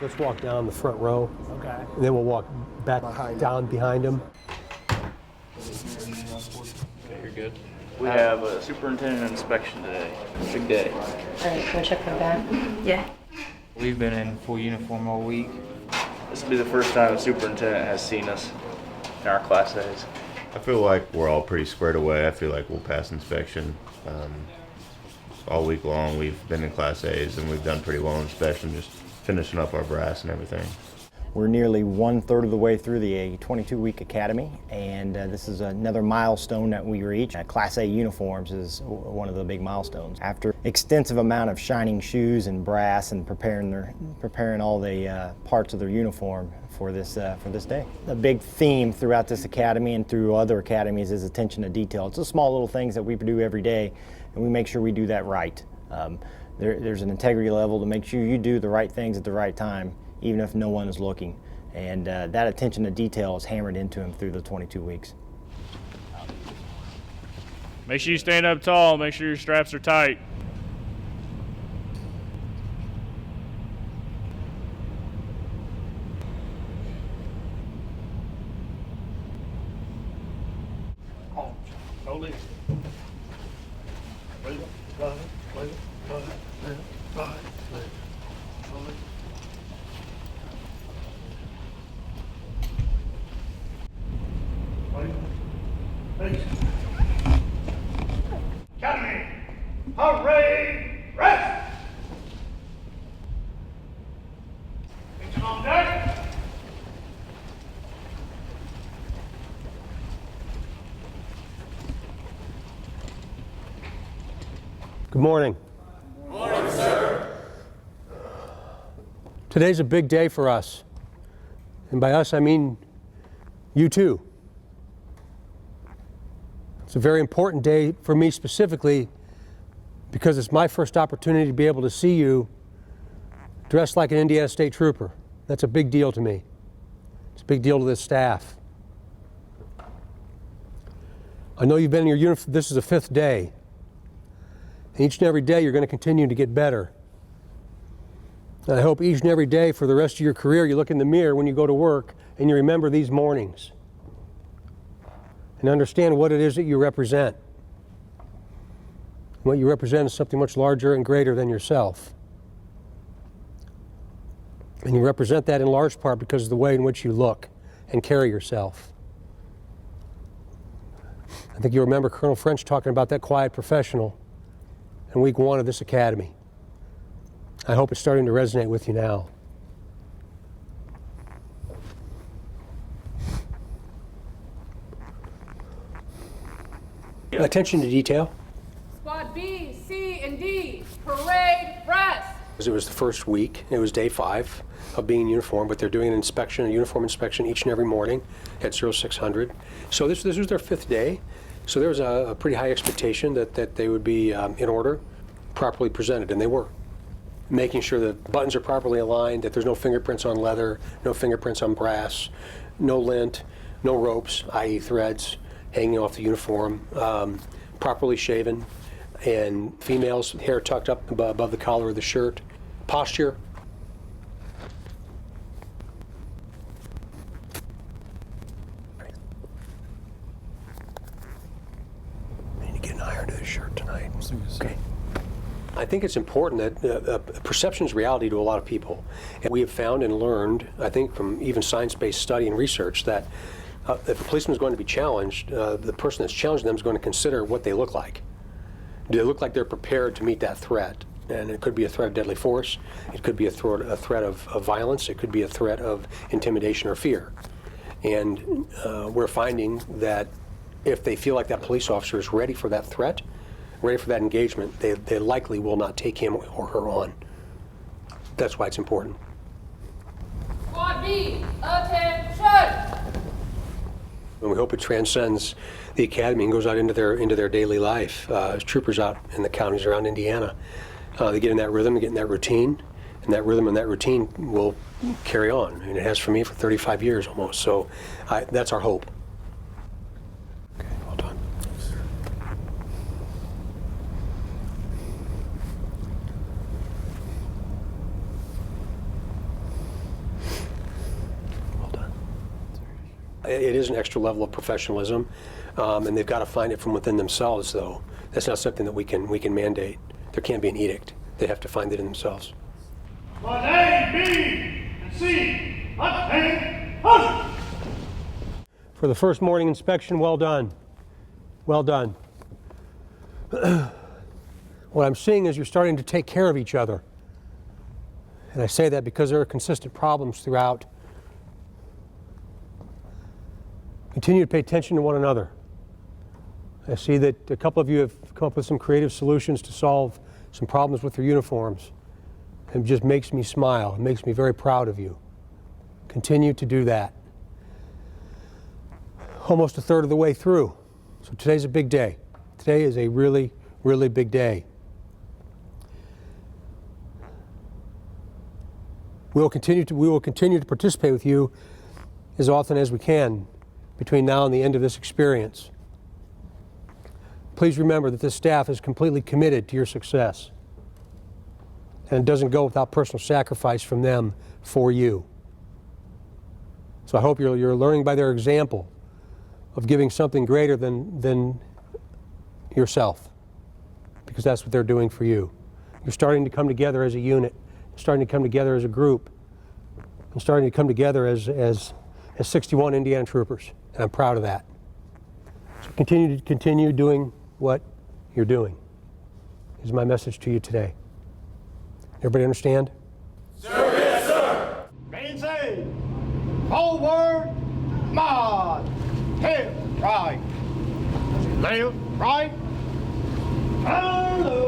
Let's walk down the front row. Okay. And then we'll walk back down behind him. Okay, you're good. We have a superintendent inspection today. Big day. All right, wanna check my bag? Yeah. We've been in full uniform all week. This will be the first time a superintendent has seen us in our class A's. I feel like we're all pretty squared away. I feel like we'll pass inspection. All week long we've been in Class A's and we've done pretty well in inspection, just finishing up our brass and everything. We're nearly 1/3 of the way through the 22-week academy, and this is another milestone that we reach. Class A uniforms is one of the big milestones. After extensive amount of shining shoes and brass and preparing all the parts of their uniform for this day. A big theme throughout this academy and through other academies is attention to detail. It's the small little things that we do every day, and we make sure we do that right. There's an integrity level to make sure you do the right things at the right time, even if no one is looking. And that attention to detail is hammered into him through the 22 weeks. Make sure you stand up tall. Make sure your straps are tight. Hold it. Academy, hooray, rest! Attention on deck. Good morning. Good morning, sir. Today's a big day for us. And by us, I mean you too. It's a very important day for me specifically because it's my first opportunity to be able to see you dressed like an Indiana State Trooper. That's a big deal to me. It's a big deal to this staff. I know you've been in your uniform, this is the 5th day. And each and every day you're going to continue to get better. And I hope each and every day for the rest of your career you look in the mirror when you go to work and you remember these mornings and understand what it is that you represent. What you represent is something much larger and greater than yourself. And you represent that in large part because of the way in which you look and carry yourself. I think you remember Colonel French talking about that quiet professional in week 1 of this academy. I hope it's starting to resonate with you now. Attention to detail. Squad B, C, and D, parade, rest. It was the first week, it was day 5 of being in uniform, but they're doing an inspection, a uniform inspection each and every morning at 0600. So this was their 5th day, so there was a pretty high expectation that they would be in order, properly presented, and they were. Making sure that buttons are properly aligned, that there's no fingerprints on leather, no fingerprints on brass, no lint, no ropes, i.e. threads, hanging off the uniform, properly shaven, and females, hair tucked up above the collar of the shirt. Posture. I need to get an iron to this shirt tonight. Okay. I think it's important that perception is reality to a lot of people. And we have found and learned, I think from even science-based study and research, that if a policeman is going to be challenged, the person that's challenging them is going to consider what they look like. Do they look like they're prepared to meet that threat? And it could be a threat of deadly force. It could be a threat of violence. It could be a threat of intimidation or fear. And we're finding that if they feel like that police officer is ready for that threat, ready for that engagement, they likely will not take him or her on. That's why it's important. Squad B, attention. And we hope it transcends the academy and goes out into their daily life. As troopers out in the counties around Indiana, they get in that rhythm, they get in that routine, and that rhythm and that routine will carry on. And it has for me for 35 years almost. So that's our hope. Okay, well done. It is an extra level of professionalism, and they've got to find it from within themselves, though. That's not something that we can mandate. There can't be an edict. They have to find it in themselves. But A, B, and C, attend, hush! For the first morning inspection, well done. Well done. What I'm seeing is you're starting to take care of each other. And I say that because there are consistent problems throughout. Continue to pay attention to one another. I see that a couple of you have come up with some creative solutions to solve some problems with your uniforms. It just makes me smile. It makes me very proud of you. Continue to do that. Almost a third of the way through. So today's a big day. Today is a really, really big day. We will continue to participate with you as often as we can between now and the end of this experience. Please remember that this staff is completely committed to your success. And it doesn't go without personal sacrifice from them for you. So I hope you're learning by their example of giving something greater than yourself, because that's what they're doing for you. You're starting to come together as a unit, starting to come together as a group, and starting to come together as 61 Indiana troopers, and I'm proud of that. So continue doing what you're doing, is my message to you today. Everybody understand? Sir, yes, sir! Maintain! Forward, march! Left, right! Left, right! Hallelujah!